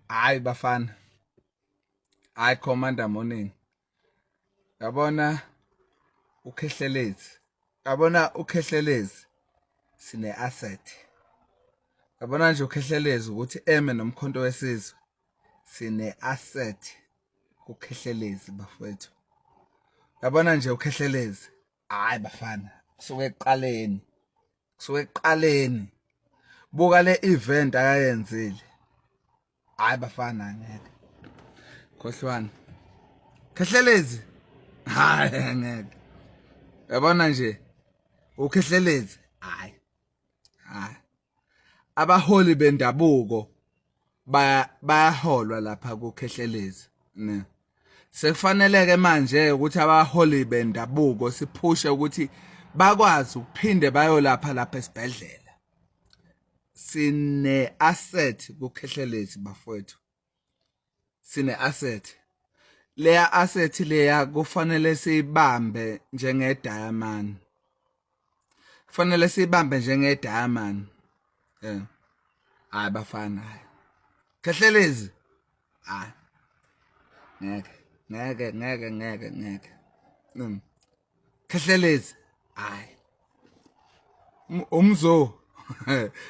Hayi bafana, hayi Commander Morning, yabona ukhehlelezi sine asset. Yabona nje ukhehlelezi ukuthi eme nomkhonto wesizwe sine asset ukhehlelezi bafowethu. Yabona nje ukhehlelezi, hayi bafana, kusuke eqaleni buka le event akayenzile. Hayi bafana ngeke khohlwana khehlelezi, hayi ngeke. Yabona nje ukhehlelezi, hayi abaholi bendabuko bayaholwa lapha kukhehlelezi ne. Sekufanele-ke manje ukuthi abaholi bendabuko siphushe ukuthi bakwazi ukuphinde bayolapha lapha esibhedlela. Sine asset kukhehlelezi bafowethu, sine asset. Leya asset leya kufanele siyibambe njengediamond, kufanele siyibambe njengediamond. Hayi bafana, hayi khehlelezi, hayi ngeke. Khehlelezi, hayi umzo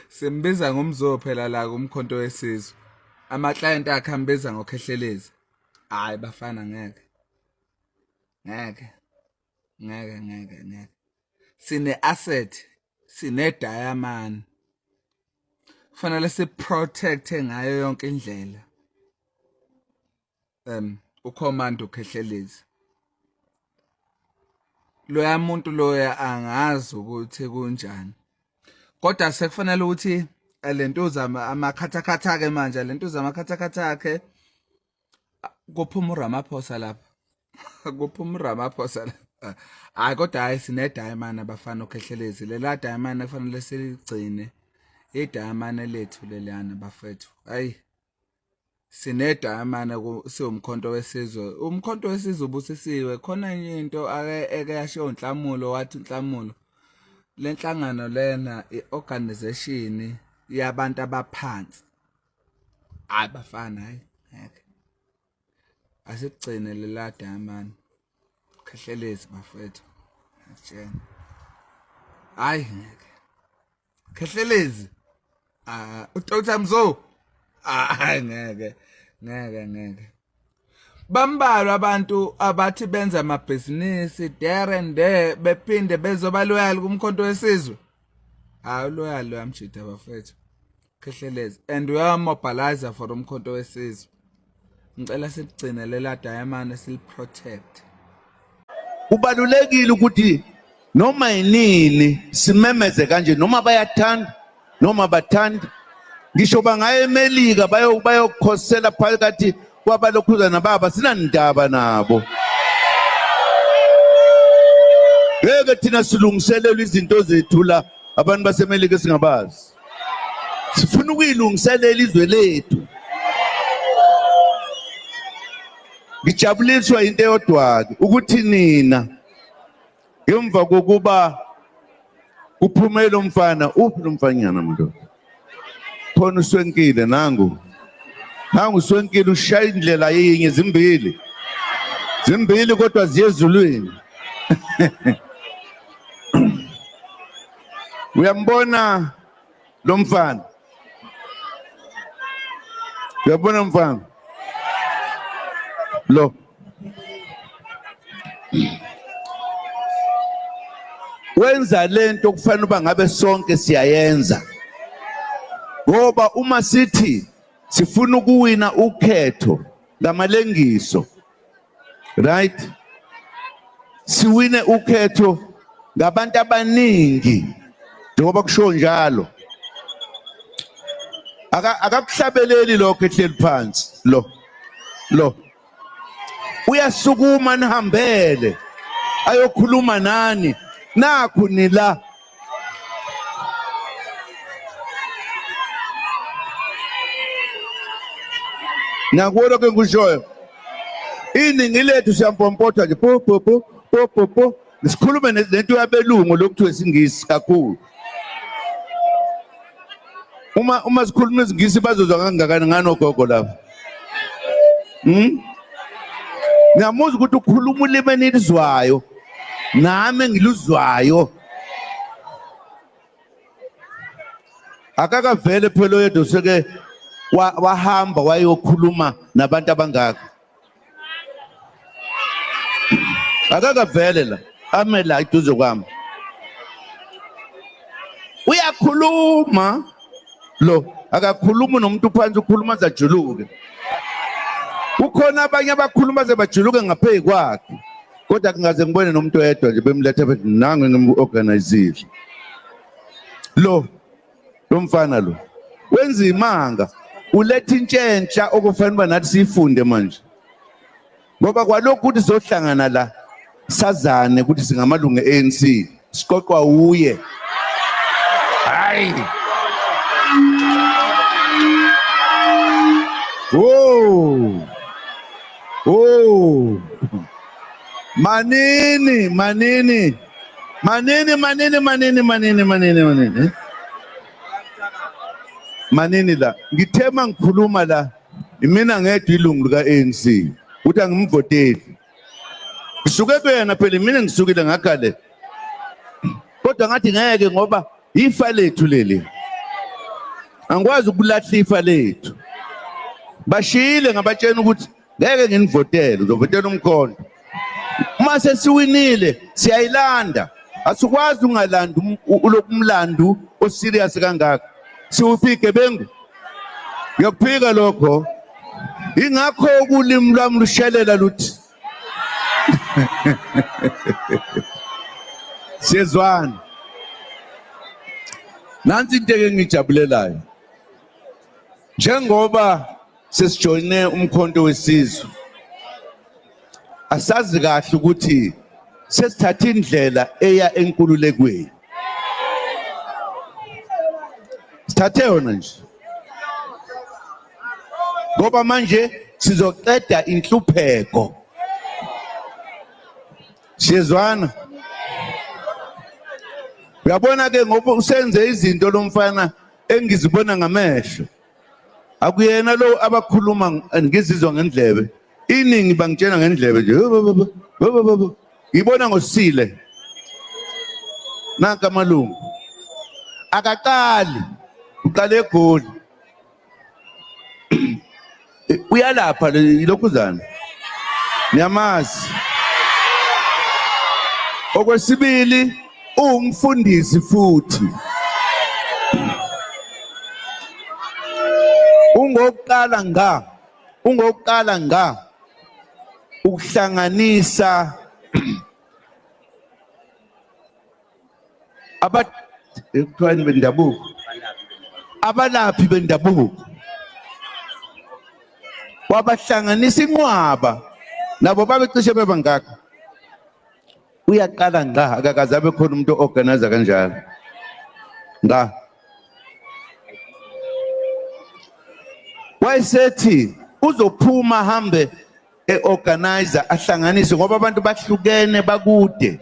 simbiza ngomzo phela la kumkhonto wesizwe. Ama-client akhe ambiza ngokhehlelezi. Hayi bafana ngeke. Sine asset, sine diamond. Kufanele siprotecte ngayo yonke indlela. Ucommand ukhehlelezi. Loya muntu loya angazi ukuthi kunjani. Kodwa sekufanele ukuthi lentuza amakhathakhatha ke manje, lentuza amakhathakhatha akhe kuphuma uRamaphosa lapha. Kuphuma uRamaphosa lapha. Hayi kodwa hayi sine diamond abafana ukhehlelezi. Lela diamond kufanele siligcine. Idiamond lethu lelana bafethu. Hayi sine diamond siwumkhonto wesizwe. Umkhonto wesizwe ubusisiwe. Khona enye into ake yasho uNhlamulo, wathi uNhlamulo lenhlangano lena iorganization yabantu abaphansi. Hayi bafana, hayi ngeke. Asigcine lela diamond khehlelezi bafethu. Ngiyatshela. Hayi ngeke. Khehlelezi. uDr Mzo. Hayi ngeke. Bambalwa abantu abathi benza amabhizinisi there and there bephinde bezoba loyal kumkhonto wesizwe. Hayi loyal uyamjida bafethu. Khehlelezi, and we are mobilizer for umkhonto wesizwe. Ngicela sigcine lela diamond siliprotect. Kubalulekile ukuthi noma yinini simemeze kanje, noma bayathanda noma bathanda. Ngisho bangaya eMelika bayokhosela phakathi kwabalokhuzana baba, sinandaba nabo. Ngeke thina silungiselele izinto zethu la abantu baseMelika singabazi. Sifuna ukuyilungiselela izwe lethu. Ngijabuliswa into eyodwa ukuthi nina ngemva kokuba kuphumela umfana, uphi lo mfanyana mntu? Khona uSwenkile nangu uSwenkile ushaya indlela yinye zimbili kodwa ziye ezulwini. Uyambona lo mfana? Uyabona mfana? Lo wenza lento kufanele uba ngabe sonke siyayenza. Ngoba uma sithi sifuna ukuwina ukhetho ngamalengiso, right? Siwine ukhetho ngabantu abaningi njengoba kusho njalo. akakuhlabeleli lokho ehleli phansi lo uyasukuma nihambele ayokhuluma nani nakhu nila ngakubona ke ngishoyo iningi lethu siyampompotha nje po sikhulume lento yabelungu lokuthiwa isingisi kakhulu uma sikhuluma isingisi bazozwa kangakani nganogogo lapha ngiyamuza ukuthi ukhuluma ulimi enilizwayo nami engiluzwayo akakavele phela oyedwa seke wahamba wayokhuluma nabantu abangaka akakavele la ame la iduze kwami uyakhuluma lo akakhuluma nomuntu phansi ukhuluma zajuluke ukhona abanye abakhuluma zebajuluke ngaphezu kwakhe kodwa kungaze ngibone nomuntu oyedwa nje bemletha bethi nangu ngimu-organizile lo mfana lo wenza imanga uletha intshentsha okufanele uba nathi siyifunde manje ngoba kwalokhu ukuthi sizohlangana la sazane ukuthi singamalungu e-ANC siqoqwa uye hayi manini la ngithema ngikhuluma la mina ngedwa ilungu lika-ANC ukuthi angimvoteli ngisuke kuyena phela mina ngisukile ngakale kodwa ngathi ngeke ngoba ifa lethu leli angikwazi ukulahla ifa lethu bashile ngabatshena ukuthi ngeke nginivotele uzovotela umkhonto uma sesiwinile siyayilanda asikwazi ungalanda umlandu oserious kangaka siwuphike bengu ngiyakuphika lokho ingakho ulimi lwami lushelela luthi siyezwana nansi into engijabulelayo njengoba sesijoyine umkhonto wesizwe asazi kahle ukuthi sesithatha indlela eya enkululekweni sithathe yona nje ngoba manje sizoqeda inhlupheko siyezwana uyabona ke ngoba usenze izinto lomfana engizibona ngamehlo akuyena lo abakhuluma ngizizwa ngendlebe iningi bangitshena ngendlebe nje ngibona ngosile nanka amalungu akaqali uqale egoli uyalapha ilokhuzana niyamazi okwesibili umfundisi futhi ungokuqala nga ukuhlanganisa abalaphi bendabuko wabahlanganisa inqwaba nabo babecishe bebangaka uyaqala nga akakaze abe khona umuntu organizer kanjalo nga wayesethi uzophuma hambe e-organizer ahlanganise ngoba abantu bahlukene bakude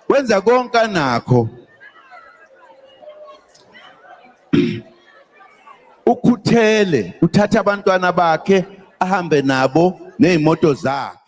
wenza konke nakho ukhuthele uthatha abantwana bakhe ahambe nabo nezimoto zakhe